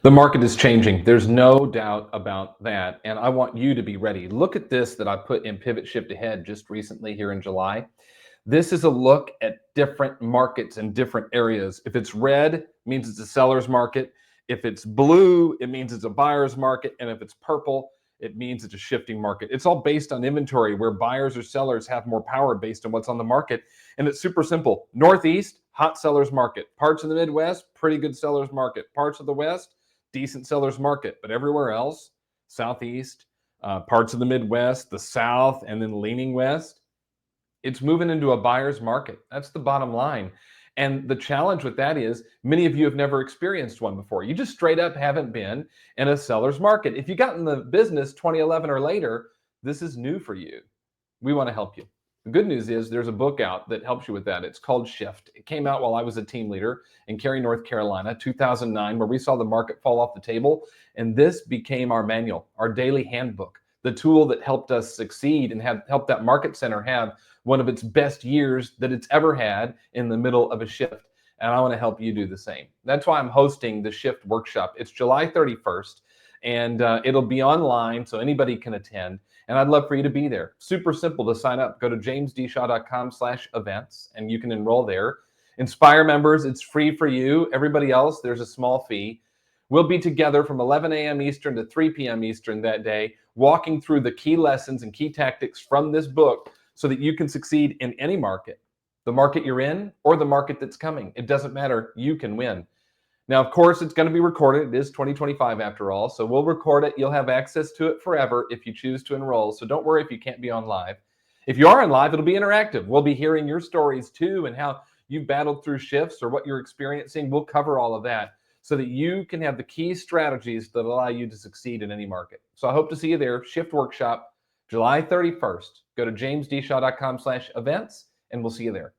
The market is changing. There's no doubt about that. And I want you to be ready. Look at this that I put in Pivot Shift Ahead just recently here in July. This is a look at different markets in different areas. If it's red, it means it's a seller's market. If it's blue, it means it's a buyer's market. And if it's purple, it means it's a shifting market. It's all based on inventory where buyers or sellers have more power based on what's on the market. And it's super simple. Northeast, hot seller's market. Parts of the Midwest, pretty good seller's market. Parts of the West, decent seller's market. But everywhere else, Southeast, parts of the Midwest, the South, and then leaning West, it's moving into a buyer's market. That's the bottom line. And the challenge with that is many of you have never experienced one before. You just straight up haven't been in a seller's market. If you got in the business 2011 or later, this is new for you. We want to help you. The good news is there's a book out that helps you with that. It's called Shift. It came out while I was a team leader in Cary, North Carolina, 2009, where we saw the market fall off the table. And this became our manual, our daily handbook, the tool that helped us succeed and helped that market center have one of its best years that it's ever had in the middle of a shift. And I want to help you do the same. That's why I'm hosting the Shift Workshop. It's July 31st, and it'll be online so anybody can attend. And I'd love for you to be there. Super simple to sign up. Go to jamesdshaw.com/events, and you can enroll there. Inspire members, it's free for you. Everybody else, there's a small fee. We'll be together from 11 a.m. Eastern to 3 p.m. Eastern that day, walking through the key lessons and key tactics from this book so that you can succeed in any market, the market you're in or the market that's coming. It doesn't matter. You can win. Now, of course, it's going to be recorded. It is 2025 after all, so we'll record it. You'll have access to it forever if you choose to enroll, so don't worry if you can't be on live. If you are on live, it'll be interactive. We'll be hearing your stories too and how you've battled through shifts or what you're experiencing. We'll cover all of that so that you can have the key strategies that allow you to succeed in any market. So I hope to see you there. Shift Workshop, July 31st. Go to jamesdshaw.com/events, and we'll see you there.